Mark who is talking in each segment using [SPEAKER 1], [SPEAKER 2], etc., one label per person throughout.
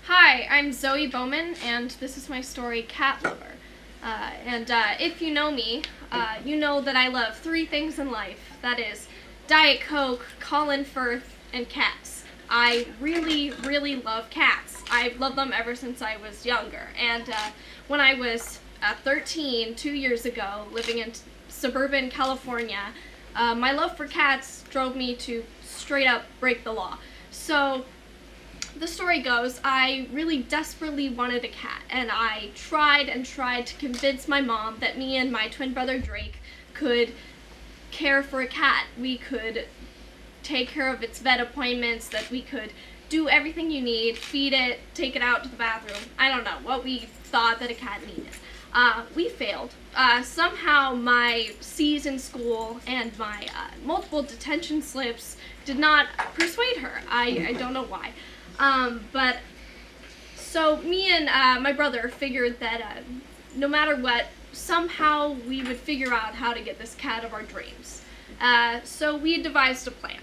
[SPEAKER 1] Hi, I'm Zoe Bowman, and this is my story, Cat Lover. If you know me, you know that I love three things in life. That is Diet Coke, Colin Firth, and cats. I really, really love cats. I've loved them ever since I was younger. When I was 13, 2 years ago, living in suburban California, my love for cats drove me to straight up break the law. So the story goes, I really desperately wanted a cat, and I tried and tried to convince my mom that me and my twin brother Drake could care for a cat. We could take care of its vet appointments, that we could do everything you need, feed it, take it out to the bathroom. I don't know what we thought that a cat needed. We failed. Somehow my C's in school and my multiple detention slips did not persuade her. I don't know why. But so me and my brother figured that no matter what, somehow we would figure out how to get this cat of our dreams. So we devised a plan.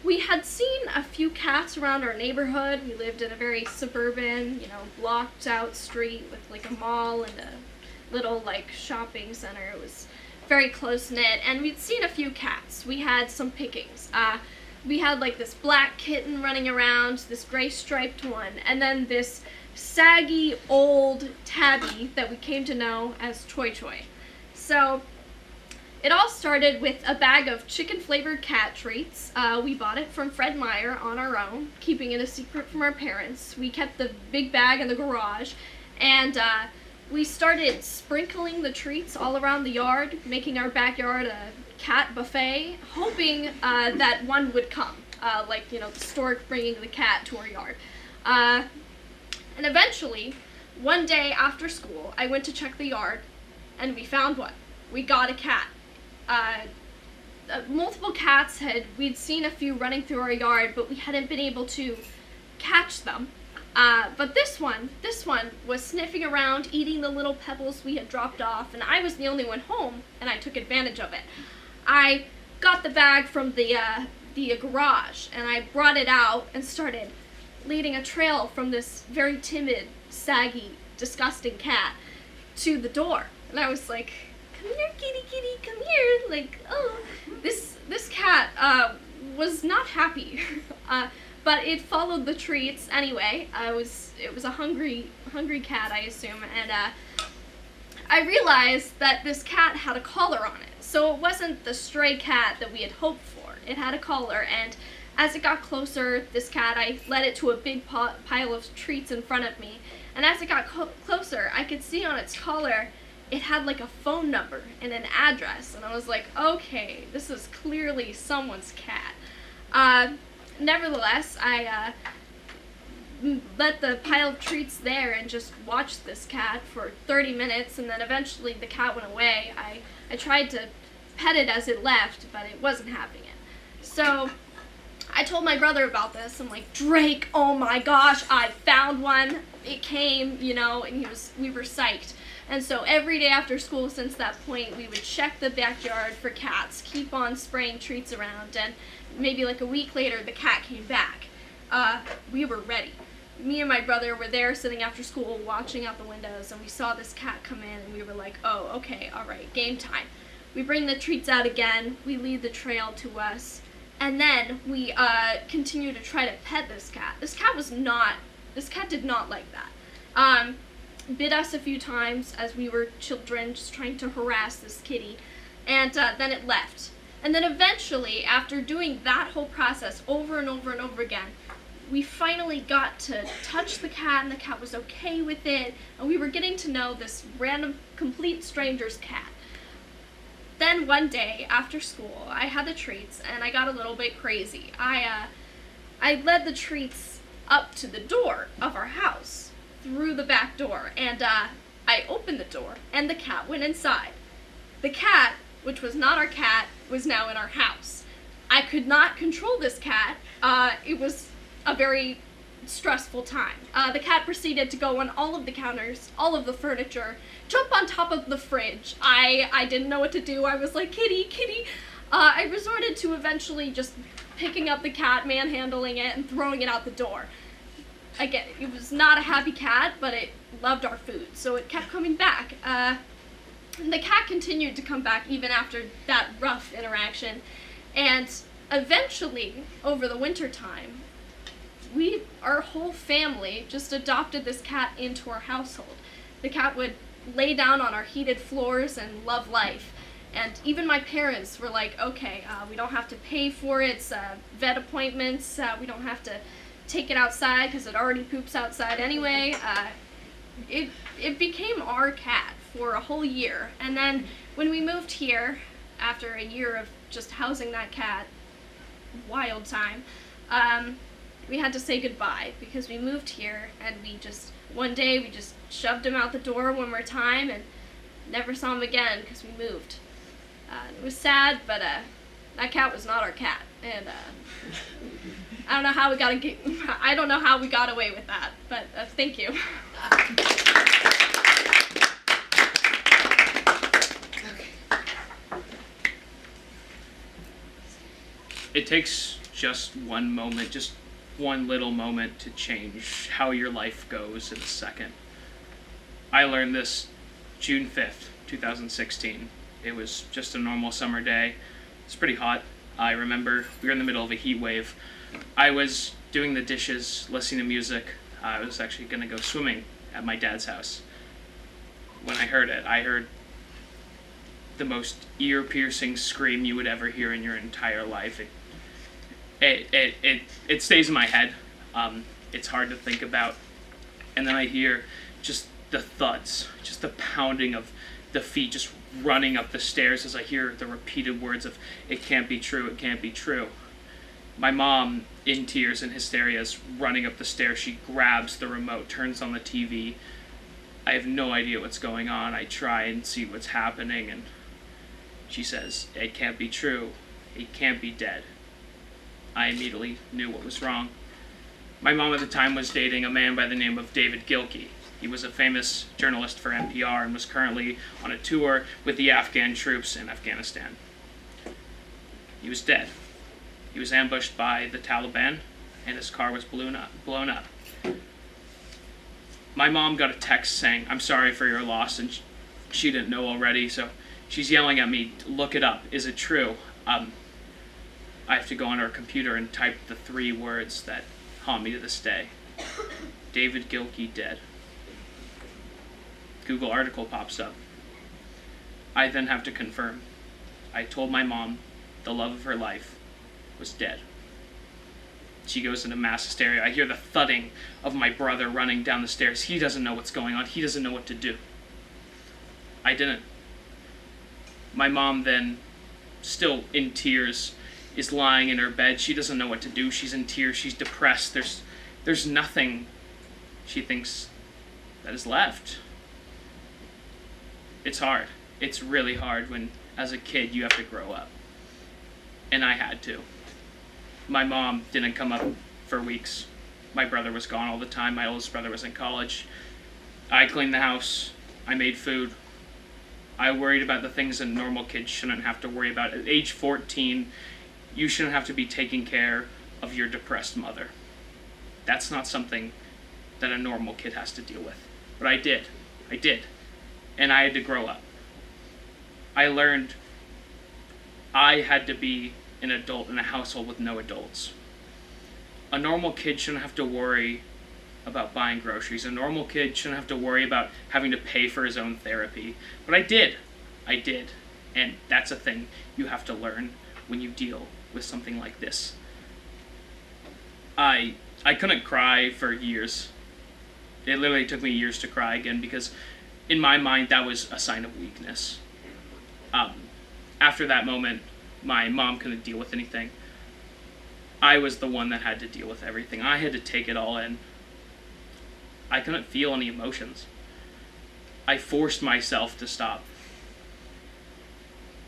[SPEAKER 1] We had seen a few cats around our neighborhood. We lived in a very suburban, blocked out street with like a mall and a little like shopping center. It was very close knit, and we'd seen a few cats. We had some pickings. We had like this black kitten running around, this gray striped one, and then this saggy old tabby that we came to know as Choi Choi. So it all started with a bag of chicken flavored cat treats. We bought it from Fred Meyer on our own, keeping it a secret from our parents. We kept the big bag in the garage, and we started sprinkling the treats all around the yard, making our backyard a cat buffet, hoping that one would come, the stork bringing the cat to our yard. And eventually, one day after school, I went to check the yard, and we found one. We got a cat. Multiple cats we'd seen a few running through our yard, but we hadn't been able to catch them. But this one was sniffing around, eating the little pebbles we had dropped off, and I was the only one home, and I took advantage of it. I got the bag from the garage, and I brought it out and started leading a trail from this very timid, saggy, disgusting cat to the door. And I was like, "Come here, kitty, kitty, come here." Like, oh, this cat was not happy. But it followed the treats anyway. It was a hungry cat, I assume, and I realized that this cat had a collar on it. So it wasn't the stray cat that we had hoped for. It had a collar, and as it got closer, I led it to a big pile of treats in front of me. And as it got closer, I could see on its collar, it had like a phone number and an address. And I was like, okay, this is clearly someone's cat. Nevertheless, I let the pile of treats there and just watched this cat for 30 minutes, and then eventually the cat went away. I tried to pet it as it left, but it wasn't having it. So I told my brother about this. I'm like, "Drake, oh my gosh, I found one." It came, and we were psyched. And so every day after school since that point, we would check the backyard for cats, keep on spraying treats around, and maybe like a week later, the cat came back. We were ready. Me and my brother were there sitting after school watching out the windows, and we saw this cat come in, and we were like, oh, okay, all right, game time. We bring the treats out again, we lead the trail to us, and then we continue to try to pet this cat. This cat did not like that. Bit us a few times as we were children just trying to harass this kitty, and then it left. And then eventually, after doing that whole process over and over and over again, we finally got to touch the cat, and the cat was okay with it, and we were getting to know this random, complete stranger's cat. Then one day, after school, I had the treats, and I got a little bit crazy. I led the treats up to the door of our house, through the back door, and I opened the door, and the cat went inside. The cat, which was not our cat, was now in our house. I could not control this cat. It was a very stressful time. The cat proceeded to go on all of the counters, all of the furniture, jump on top of the fridge. I didn't know what to do. I was like, "Kitty, kitty." I resorted to eventually just picking up the cat, manhandling it, and throwing it out the door. again, it was not a happy cat, but it loved our food, so it kept coming back. And the cat continued to come back even after that rough interaction. And eventually, over the winter time, our whole family just adopted this cat into our household. The cat would lay down on our heated floors and love life. And even my parents were like, okay, we don't have to pay for its vet appointments. We don't have to take it outside because it already poops outside anyway. It became our cat for a whole year. And then when we moved here, after a year of just housing that cat, wild time, we had to say goodbye because we moved here and one day we just shoved him out the door one more time and never saw him again because we moved. It was sad, but that cat was not our cat, and I don't know how we got away with that, but thank you.
[SPEAKER 2] It takes just one moment, just one little moment to change how your life goes in a second. I learned this June 5th, 2016. It was just a normal summer day. It's pretty hot. I remember we were in the middle of a heat wave. I was doing the dishes, listening to music. I was actually going to go swimming at my dad's house. When I heard it, I heard the most ear-piercing scream you would ever hear in your entire life. It stays in my head. It's hard to think about. And then I hear just the thuds, just the pounding of the feet just running up the stairs as I hear the repeated words of, "It can't be true, it can't be true." My mom, in tears and hysteria, is running up the stairs. She grabs the remote, turns on the TV. I have no idea what's going on. I try and see what's happening, and she says, "It can't be true. He can't be dead." I immediately knew what was wrong. My mom at the time was dating a man by the name of David Gilkey. He was a famous journalist for NPR and was currently on a tour with the Afghan troops in Afghanistan. He was dead. He was ambushed by the Taliban, and his car was blown up. My mom got a text saying, "I'm sorry for your loss," and she didn't know already, so she's yelling at me, "Look it up. Is it true?" I have to go on her computer and type the 3 words that haunt me to this day. David Gilkey dead. Google article pops up. I then have to confirm. I told my mom the love of her life was dead. She goes into mass hysteria. I hear the thudding of my brother running down the stairs. He doesn't know what's going on. He doesn't know what to do. I didn't. My mom then, still in tears, is lying in her bed. She doesn't know what to do. She's in tears. She's depressed. There's nothing she thinks that is left. It's hard. It's really hard when, as a kid, you have to grow up. And I had to. My mom didn't come up for weeks. My brother was gone all the time. My oldest brother was in college. I cleaned the house. I made food. I worried about the things that normal kids shouldn't have to worry about. At age 14, you shouldn't have to be taking care of your depressed mother. That's not something that a normal kid has to deal with. But I did. And I had to grow up. I learned I had to be an adult in a household with no adults. A normal kid shouldn't have to worry about buying groceries. A normal kid shouldn't have to worry about having to pay for his own therapy. But I did. And that's a thing you have to learn when you deal with something like this. I couldn't cry for years. It literally took me years to cry again because in my mind that was a sign of weakness. After that moment, my mom couldn't deal with anything. I was the one that had to deal with everything. I had to take it all in. I couldn't feel any emotions. I forced myself to stop.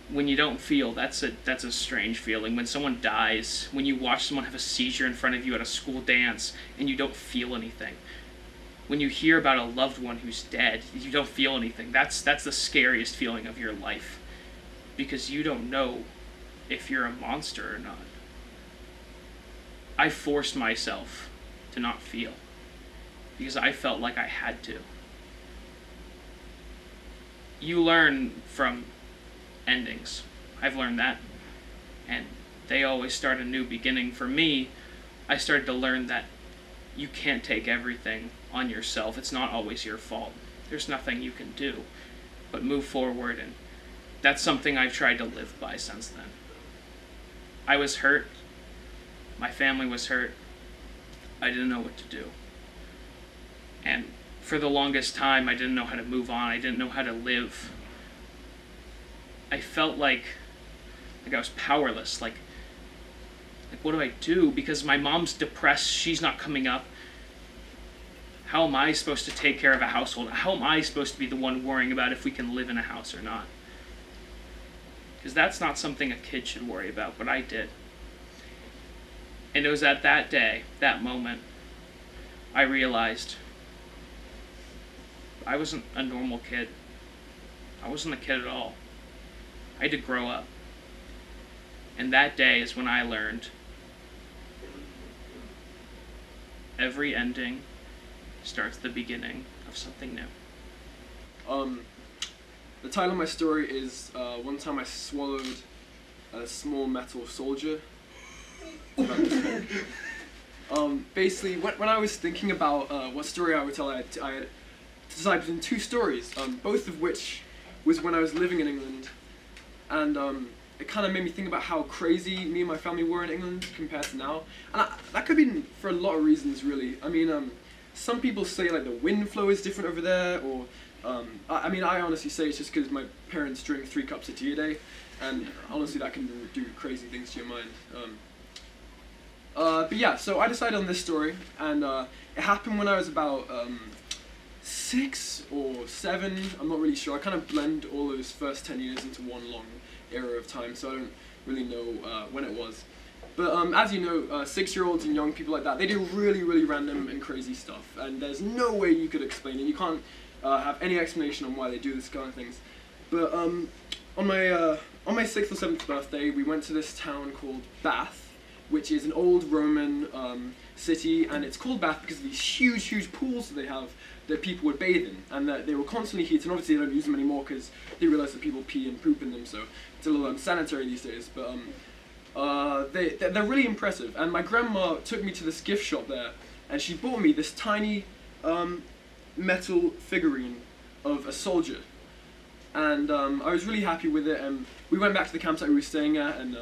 [SPEAKER 2] When you don't feel, that's a strange feeling. When someone dies, when you watch someone have a seizure in front of you at a school dance and you don't feel anything. When you hear about a loved one who's dead, you don't feel anything. That's the scariest feeling of your life. Because you don't know if you're a monster or not. I forced myself to not feel. because I felt like I had to. You learn from endings. I've learned that. And they always start a new beginning. For me, I started to learn that you can't take everything on yourself. It's not always your fault. There's nothing you can do but move forward, and that's something I've tried to live by since then. I was hurt. My family was hurt. I didn't know what to do. And for the longest time, I didn't know how to move on. I didn't know how to live. I felt like I was powerless. Like what do I do? Because my mom's depressed. She's not coming up. How am I supposed to take care of a household? How am I supposed to be the one worrying about if we can live in a house or not? Because that's not something a kid should worry about, but I did. And it was at that day, that moment, I realized I wasn't a normal kid. I wasn't a kid at all. I had to grow up. And that day is when I learned every ending starts the beginning of something new.
[SPEAKER 3] The title of my story is one time I swallowed a small metal soldier. Basically, when I was thinking about what story I would tell, I had decided between two stories, both of which was when I was living in England, and it kind of made me think about how crazy me and my family were in England compared to now, and that could be for a lot of reasons, really. I mean, some people say like the wind flow is different over there, or I honestly say it's just because my parents drink 3 cups of tea a day, and honestly that can do crazy things to your mind. But yeah, so I decided on this story, and it happened when I was about 6 or 7, I'm not really sure. I kind of blend all those first 10 years into one long era of time, so I don't really know when it was. But as you know, 6-year-olds and young people like that, they do really, really random and crazy stuff, and there's no way you could explain it. You can't have any explanation on why they do this kind of things. But on my 6th or 7th birthday, we went to this town called Bath, which is an old Roman city, and it's called Bath because of these huge, huge pools that they have that people would bathe in, and that they were constantly heated, and obviously they don't use them anymore because they realize that people pee and poop in them, so it's a little unsanitary these days, but they're really impressive, and my grandma took me to this gift shop there, and she bought me this tiny metal figurine of a soldier, and I was really happy with it, and we went back to the campsite we were staying at, and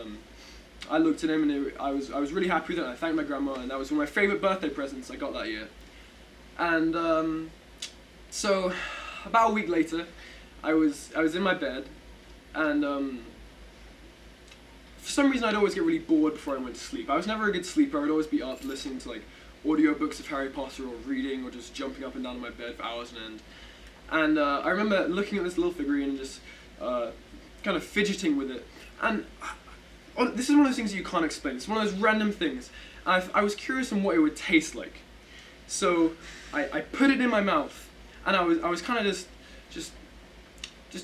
[SPEAKER 3] I looked at him, and I was really happy with it, and I thanked my grandma, and that was one of my favourite birthday presents I got that year. And so about a week later, I was in my bed, and for some reason I'd always get really bored before I went to sleep. I was never a good sleeper. I would always be up listening to like audiobooks of Harry Potter, or reading, or just jumping up and down in my bed for hours on end. And I remember looking at this little figurine and just kind of fidgeting with it. And this is one of those things that you can't explain. It's one of those random things. I was curious on what it would taste like. So I put it in my mouth, and I was kind of just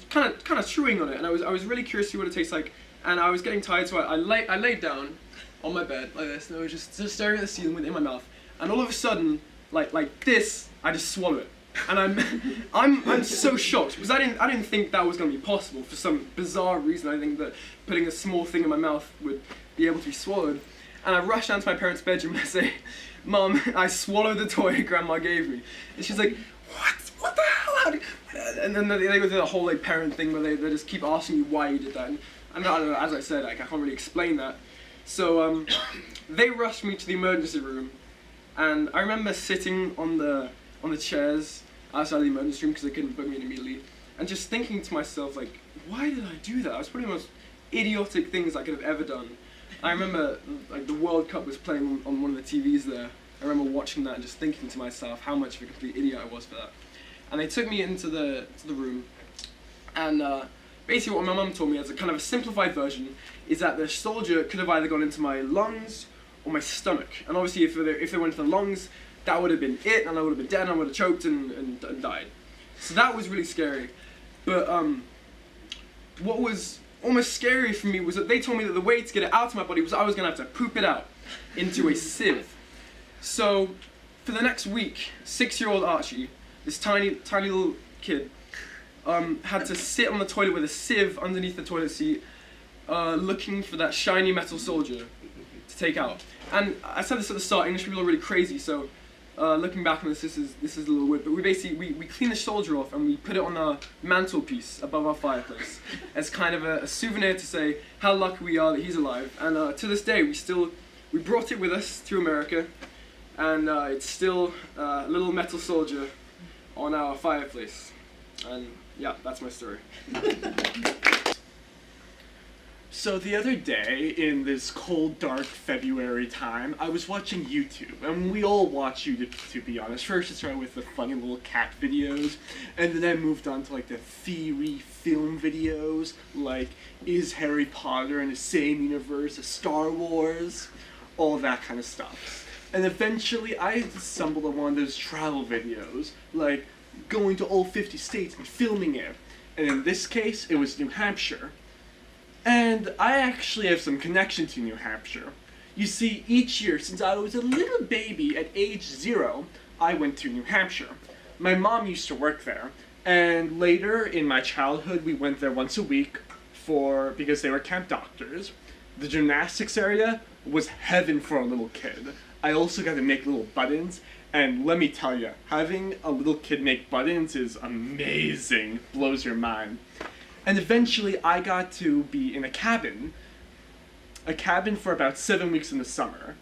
[SPEAKER 3] kind of chewing on it, and I was really curious to see what it tastes like. And I was getting tired, so I laid down on my bed like this, and I was just staring at the ceiling with it in my mouth. And all of a sudden, like this, I just swallow it. And I'm so shocked because I didn't think that was going to be possible for some bizarre reason. I think that putting a small thing in my mouth would be able to be swallowed. And I rushed down to my parents' bedroom and I say, "Mom, I swallowed the toy Grandma gave me." And she's like, "What the hell?" And then they go through the whole like parent thing where they just keep asking you why you did that. And I don't know, as I said, I can't really explain that. So they rushed me to the emergency room, and I remember sitting on the chairs outside the emergency room because they couldn't put me in immediately, and just thinking to myself like, why did I do that? I was probably the most idiotic things I could have ever done. I remember like the World Cup was playing on one of the TVs there. I remember watching that and just thinking to myself how much of a complete idiot I was for that. And they took me into the room, and basically what my mum told me as a kind of a simplified version is that the soldier could have either gone into my lungs or my stomach. And obviously if they went into the lungs, that would have been it, and I would have been dead, and I would have choked and died. So that was really scary. But what was almost scary for me was that they told me that the way to get it out of my body was I was going to have to poop it out into a sieve. So for the next week, 6-year-old Archie, this tiny little kid, had to sit on the toilet with a sieve underneath the toilet seat, looking for that shiny metal soldier to take out. And I said this at the start, English people are really crazy, so looking back on this, this is a little weird, but we basically, we clean the soldier off and we put it on our mantelpiece above our fireplace as kind of a souvenir to say how lucky we are that he's alive. And to this day, we brought it with us to America, and it's still a little metal soldier on our fireplace. And yeah, that's my story.
[SPEAKER 4] So the other day, in this cold, dark February time, I was watching YouTube, and we all watch YouTube, to be honest. First it started with the funny little cat videos, and then I moved on to like the theory film videos, like is Harry Potter in the same universe as Star Wars, all that kind of stuff. And eventually I stumbled on one of those travel videos, like going to all 50 states and filming it. And in this case, it was New Hampshire. And I actually have some connection to New Hampshire. You see, each year since I was a little baby at age 0, I went to New Hampshire. My mom used to work there, and later in my childhood we went there once a week because they were camp doctors. The gymnastics area was heaven for a little kid. I also got to make little buttons, and let me tell you, having a little kid make buttons is amazing, blows your mind. And eventually I got to be in a cabin for about 7 weeks in the summer.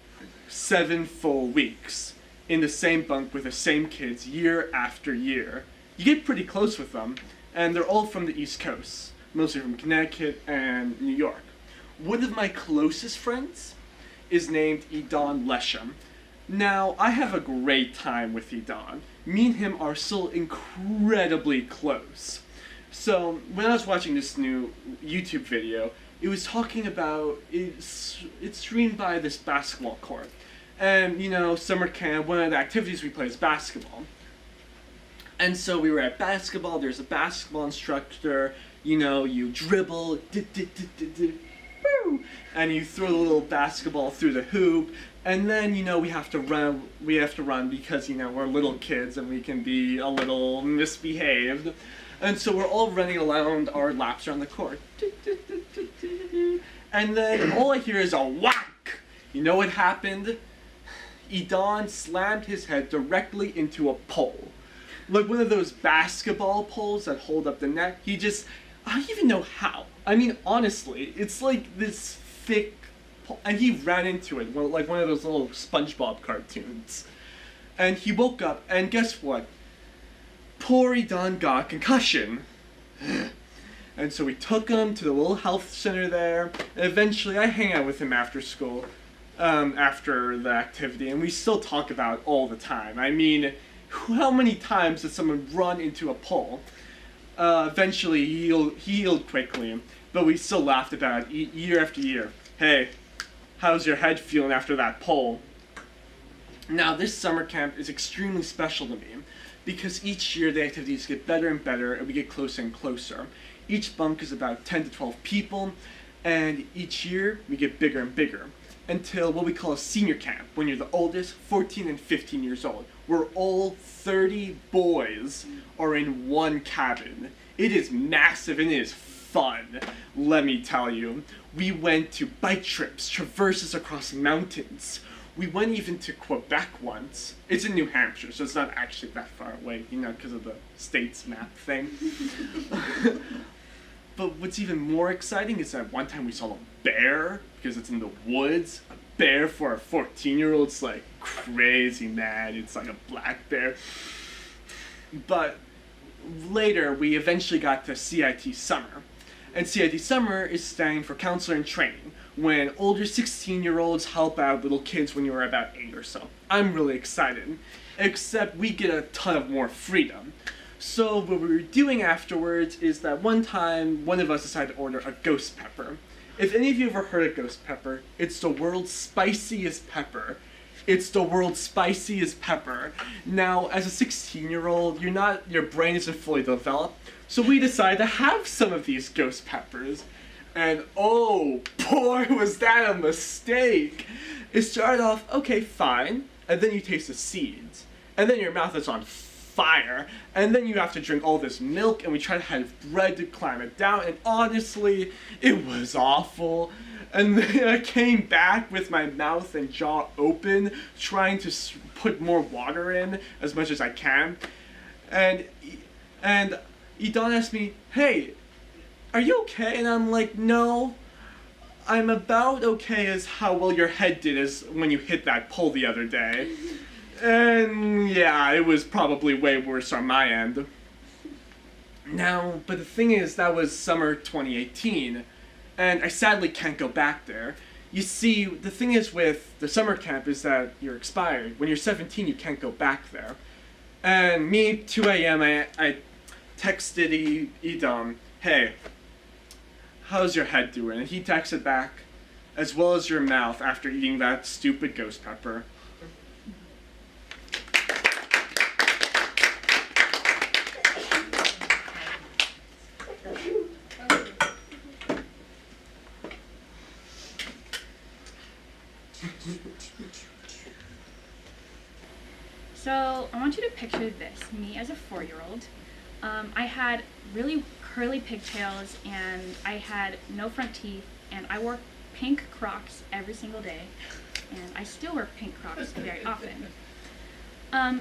[SPEAKER 4] 7 full weeks in the same bunk with the same kids year after year. You get pretty close with them, and they're all from the East Coast, mostly from Connecticut and New York. One of my closest friends is named Edon Lesham. Now, I have a great time with Edon. Me and him are still incredibly close. So, when I was watching this new YouTube video, it was talking about, it's streamed by this basketball court. And, you know, summer camp, one of the activities we play is basketball. And so we were at basketball, there's a basketball instructor, you know, you dribble, and you throw a little basketball through the hoop, and then, you know, we have to run because, you know, we're little kids and we can be a little misbehaved. And so we're all running around our laps around the court. And then all I hear is a whack! You know what happened? Edon slammed his head directly into a pole. Like one of those basketball poles that hold up the net. I don't even know how. I mean, honestly, it's like this thick pole, and he ran into it, like one of those little SpongeBob cartoons. And he woke up, and guess what? Poor Edon got a concussion. And so we took him to the little health center there, and eventually I hang out with him after school, after the activity, and we still talk about it all the time. I mean, how many times did someone run into a pole? Eventually he healed quickly, but we still laughed about it year after year. Hey, how's your head feeling after that pole? Now, this summer camp is extremely special to me, because each year the activities get better and better, and we get closer and closer. Each bunk is about 10 to 12 people, and each year we get bigger and bigger, until what we call a senior camp, when you're the oldest, 14 and 15 years old, where all 30 boys are in one cabin. It is massive and it is fun, let me tell you. We went to bike trips, traverses across mountains. We went even to Quebec once. It's in New Hampshire, so it's not actually that far away, you know, because of the states map thing. But what's even more exciting is that one time we saw a bear, because it's in the woods. A bear for a 14-year-old's like crazy mad. It's like a black bear. But later, we eventually got to CIT Summer. And CIT Summer is standing for Counselor in Training, when older 16-year-olds help out little kids when you're about 8 or so. I'm really excited, except we get a ton of more freedom. So what we were doing afterwards is that one time, one of us decided to order a ghost pepper. If any of you ever heard of ghost pepper, it's the world's spiciest pepper. It's the world's spiciest pepper. Now, as a 16-year-old, your brain isn't fully developed, so we decided to have some of these ghost peppers. And oh boy, was that a mistake! It started off, okay, fine, and then you taste the seeds, and then your mouth is on fire, and then you have to drink all this milk, and we try to have bread to climb it down, and honestly, it was awful. And then I came back with my mouth and jaw open, trying to put more water in as much as I can, and Idon asked me, "Hey, are you okay?" And I'm like, "No, I'm about okay as how well your head did as when you hit that pole the other day." And yeah, it was probably way worse on my end. Now, but the thing is, that was summer 2018, and I sadly can't go back there. You see, the thing is with the summer camp is that you're expired. When you're 17, you can't go back there. And me, 2 a.m., I texted Edom, "Hey, how's your head doing?" And he texted back, "As well as your mouth after eating that stupid ghost pepper."
[SPEAKER 5] So I want you to picture this, me as a 4-year-old. I had really curly pigtails and I had no front teeth and I wore pink Crocs every single day and I still wear pink Crocs very often.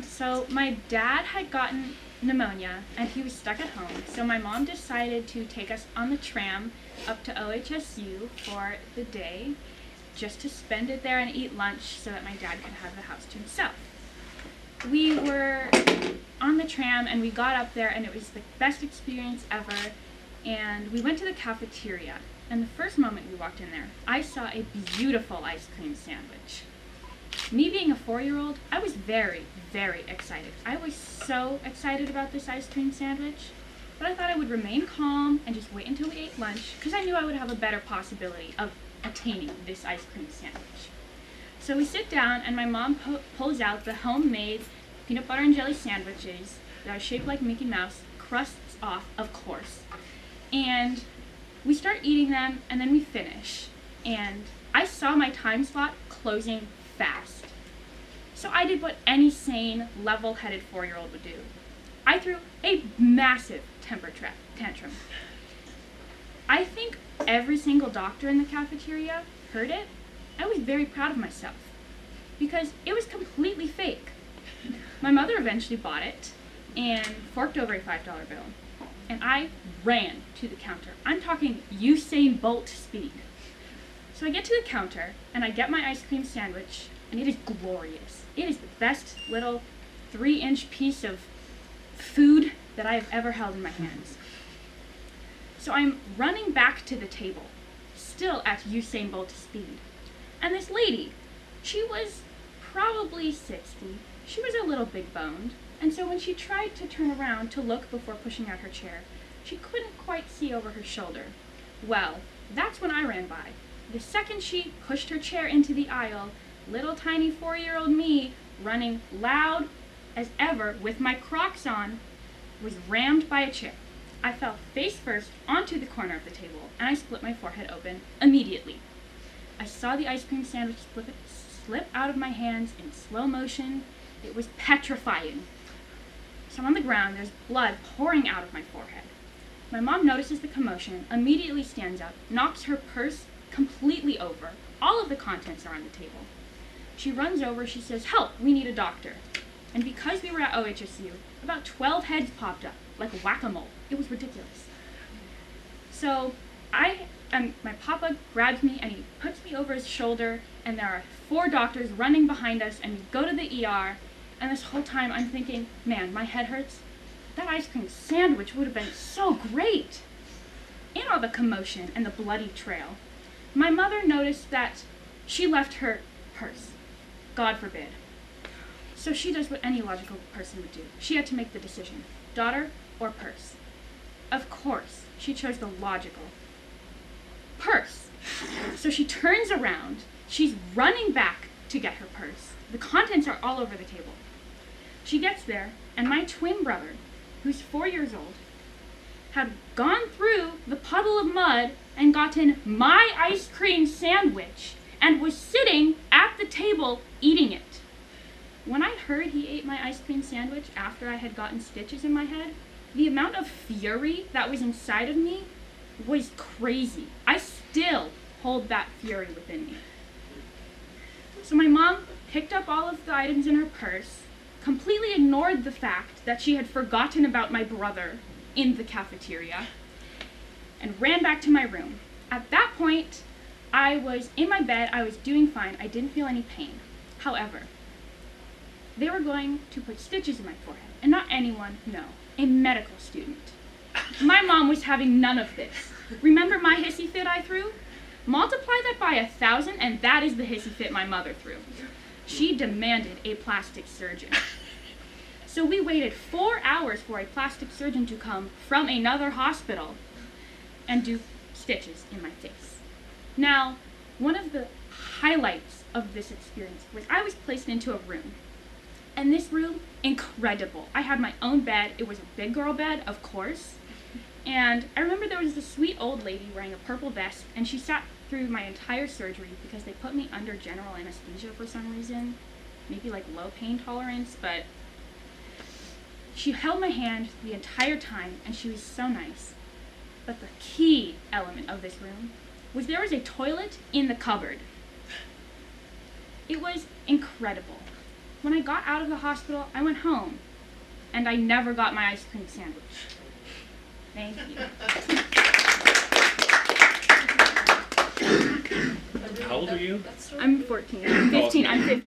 [SPEAKER 5] So my dad had gotten pneumonia and he was stuck at home, so my mom decided to take us on the tram up to OHSU for the day just to spend it there and eat lunch so that my dad could have the house to himself. We were on the tram and we got up there and it was the best experience ever, and we went to the cafeteria, and the first moment we walked in there, I saw a beautiful ice cream sandwich. Me being a 4-year-old, I was very, very excited. I was so excited about this ice cream sandwich, but I thought I would remain calm and just wait until we ate lunch because I knew I would have a better possibility of attaining this ice cream sandwich. So we sit down and my mom pulls out the homemade peanut butter and jelly sandwiches that are shaped like Mickey Mouse, crusts off, of course. And we start eating them and then we finish. And I saw my time slot closing fast. So I did what any sane, level-headed 4-year-old would do. I threw a massive temper tantrum. I think every single doctor in the cafeteria heard it. I was very proud of myself because it was completely fake. My mother eventually bought it and forked over a $5 bill, and I ran to the counter. I'm talking Usain Bolt speed. So I get to the counter and I get my ice cream sandwich, and it is glorious. It is the best little 3-inch piece of food that I have ever held in my hands. So I'm running back to the table, still at Usain Bolt speed. And this lady, she was probably 60. She was a little big-boned, and so when she tried to turn around to look before pushing out her chair, she couldn't quite see over her shoulder. Well, that's when I ran by. The second she pushed her chair into the aisle, little tiny 4-year-old me, running loud as ever with my Crocs on, was rammed by a chair. I fell face first onto the corner of the table, and I split my forehead open immediately. I saw the ice cream sandwich slip out of my hands in slow motion. It was petrifying. So I'm on the ground, there's blood pouring out of my forehead. My mom notices the commotion, immediately stands up, knocks her purse completely over. All of the contents are on the table. She runs over, she says, "Help, we need a doctor." And because we were at OHSU, about 12 heads popped up, like whack-a-mole. It was ridiculous. So my papa grabs me and he puts me over his shoulder, and there are 4 doctors running behind us, and we go to the ER, and this whole time I'm thinking, man, my head hurts. That ice cream sandwich would have been so great. In all the commotion and the bloody trail, my mother noticed that she left her purse. God forbid. So she does what any logical person would do. She had to make the decision, daughter or purse. Of course, she chose the logical purse. So she turns around, she's running back to get her purse. The contents are all over the table. She gets there, and my twin brother, who's 4 years old, had gone through the puddle of mud and gotten my ice cream sandwich and was sitting at the table eating it. When I heard he ate my ice cream sandwich after I had gotten stitches in my head, the amount of fury that was inside of me was crazy. I still hold that fury within me. So my mom picked up all of the items in her purse, completely ignored the fact that she had forgotten about my brother in the cafeteria, and ran back to my room. At that point, I was in my bed, I was doing fine, I didn't feel any pain. However, they were going to put stitches in my forehead, and not anyone, no, a medical student. My mom was having none of this. Remember my hissy fit I threw? Multiply that by 1,000, and that is the hissy fit my mother threw. She demanded a plastic surgeon. So we waited 4 hours for a plastic surgeon to come from another hospital and do stitches in my face. Now, one of the highlights of this experience was I was placed into a room. And this room, incredible. I had my own bed. It was a big girl bed, of course. And I remember there was this sweet old lady wearing a purple vest, and she sat through my entire surgery because they put me under general anesthesia for some reason. Maybe like low pain tolerance, but she held my hand the entire time, and she was so nice. But the key element of this room was there was a toilet in the cupboard. It was incredible. When I got out of the hospital, I went home, and I never got my ice cream sandwich. Thank you.
[SPEAKER 6] How old are you?
[SPEAKER 5] I'm 14. I'm 15. I'm 15.